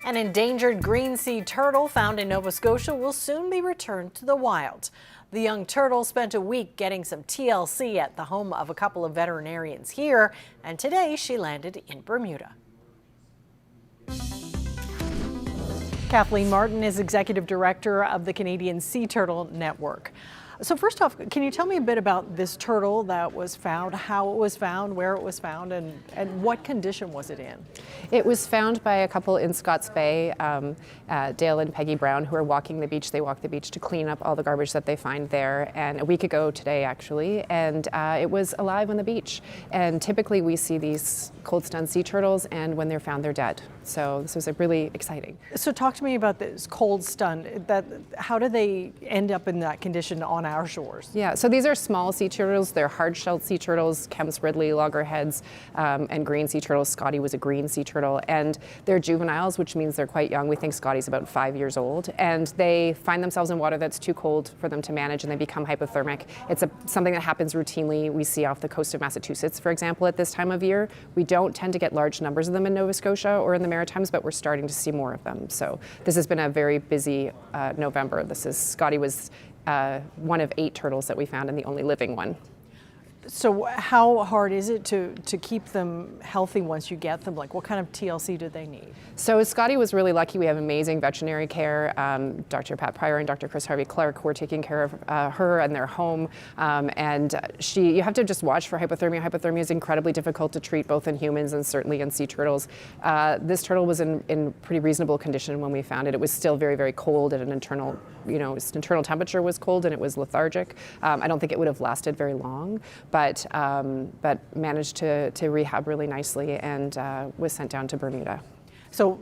An endangered green sea turtle found in Nova Scotia will soon be returned to the wild. The young turtle spent a week getting some TLC at the home of a couple of veterinarians here, and today she landed in Bermuda. Kathleen Martin is Executive Director of the Canadian Sea Turtle Network. So first off, can you tell me a bit about this turtle that was found, how it was found, where it was found, and what condition was it in? It was found by a couple in Scots Bay, Dale and Peggy Brown, who are walking the beach. They walk the beach to clean up all the garbage that they find there, and a week ago today actually, and it was alive on the beach. And typically we see these cold stunned sea turtles, and when they're found, they're dead. So this was really exciting. So talk to me about this cold stunned. How do they end up in that condition on our shores? Yeah, so these are small sea turtles. They're hard-shelled sea turtles, Kemp's Ridley, loggerheads, and green sea turtles. Scotti was a green sea turtle, and they're juveniles, which means they're quite young. We think Scotti's about 5 years old, and they find themselves in water that's too cold for them to manage, and they become hypothermic. It's something that happens routinely. We see off the coast of Massachusetts, for example, at this time of year. We don't tend to get large numbers of them in Nova Scotia or in the Maritimes, but we're starting to see more of them. So this has been a very busy November. Scotti was one of 8 turtles that we found and the only living one. So how hard is it to keep them healthy once you get them? Like, what kind of TLC do they need? So Scotti was really lucky. We have amazing veterinary care. Dr. Pat Pryor and Dr. Chris Harvey Clark who are taking care of her and their home. You have to just watch for hypothermia. Hypothermia is incredibly difficult to treat, both in humans and certainly in sea turtles. This turtle was in pretty reasonable condition when we found it. It was still very, very cold at an internal, its internal temperature was cold and it was lethargic. I don't think it would have lasted very long, but managed to rehab really nicely and was sent down to Bermuda. So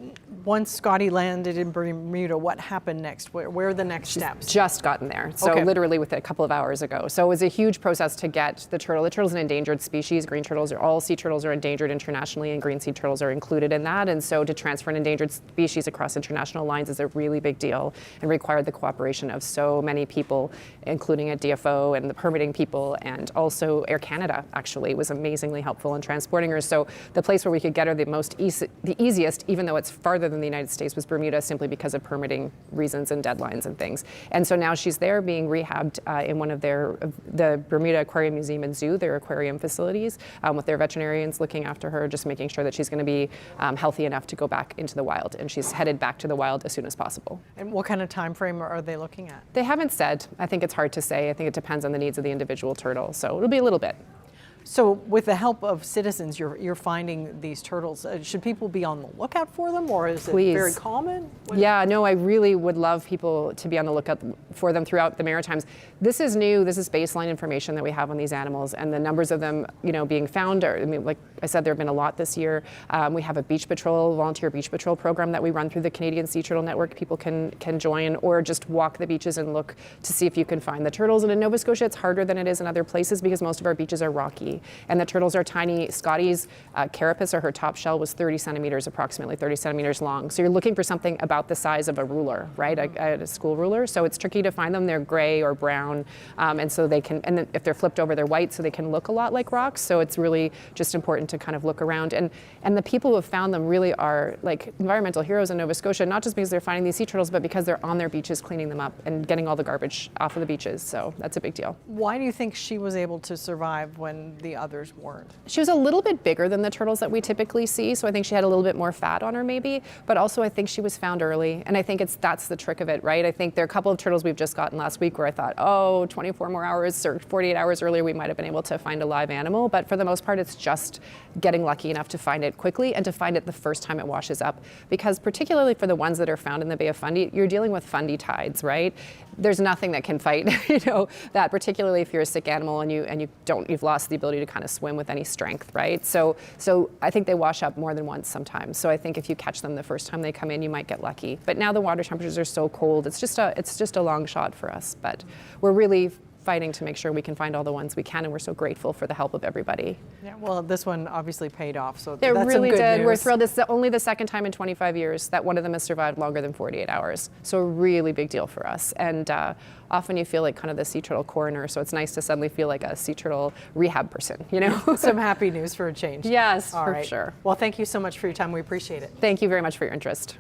once Scotti landed in Bermuda, what happened next? Where are the next steps? She's just gotten there, so okay. Literally with a couple of hours ago. So it was a huge process to get the turtle. The turtle's an endangered species. Green turtles all sea turtles are endangered internationally, and green sea turtles are included in that. And so to transfer an endangered species across international lines is a really big deal and required the cooperation of so many people, including at DFO and the permitting people, and also Air Canada actually was amazingly helpful in transporting her. So the place where we could get her the easiest, even though it's farther than the United States, was Bermuda, simply because of permitting reasons and deadlines and things. And so now she's there being rehabbed in one of the Bermuda Aquarium Museum and Zoo, their aquarium facilities, with their veterinarians looking after her, just making sure that she's going to be healthy enough to go back into the wild. And she's headed back to the wild as soon as possible. And what kind of time frame are they looking at? They haven't said. I think it's hard to say. I think it depends on the needs of the individual turtle. So it'll be a little bit. So with the help of citizens, you're finding these turtles. Should people be on the lookout for them, or is it very common? Yeah, no, I really would love people to be on the lookout for them throughout the Maritimes. This is new. This is baseline information that we have on these animals, and the numbers of them, being found are, like I said, there have been a lot this year. We have a volunteer beach patrol program that we run through the Canadian Sea Turtle Network. People can join or just walk the beaches and look to see if you can find the turtles. And in Nova Scotia, it's harder than it is in other places because most of our beaches are rocky. And the turtles are tiny. Scotti's carapace, or her top shell, was 30 centimeters, approximately 30 centimeters long. So you're looking for something about the size of a ruler, right? A school ruler. So it's tricky to find them. They're gray or brown. And so they can, and then if they're flipped over, they're white, so they can look a lot like rocks. So it's really just important to kind of look around. And the people who have found them really are like environmental heroes in Nova Scotia, not just because they're finding these sea turtles, but because they're on their beaches cleaning them up and getting all the garbage off of the beaches. So that's a big deal. Why do you think she was able to survive when the others weren't? She was a little bit bigger than the turtles that we typically see, so I think she had a little bit more fat on her maybe, but also I think she was found early, and I think that's the trick of it, right? I think there are a couple of turtles we've just gotten last week where I thought, 24 more hours or 48 hours earlier we might have been able to find a live animal, but for the most part it's just getting lucky enough to find it quickly and to find it the first time it washes up, because particularly for the ones that are found in the Bay of Fundy, you're dealing with Fundy tides, right? There's nothing that can fight, that, particularly if you're a sick animal and you've lost the ability to kind of swim with any strength, right? So I think they wash up more than once sometimes. So I think if you catch them the first time they come in, you might get lucky. But now the water temperatures are so cold, it's just a long shot for us. But we're really fighting to make sure we can find all the ones we can, and we're so grateful for the help of everybody. Yeah, well, this one obviously paid off, so it that's really some good did. news. We're thrilled. It's only the second time in 25 years that one of them has survived longer than 48 hours. So a really big deal for us. And often you feel like kind of the sea turtle coroner, so it's nice to suddenly feel like a sea turtle rehab person, Some happy news for a change. Yes, all for right. sure. Well, thank you so much for your time. We appreciate it. Thank you very much for your interest.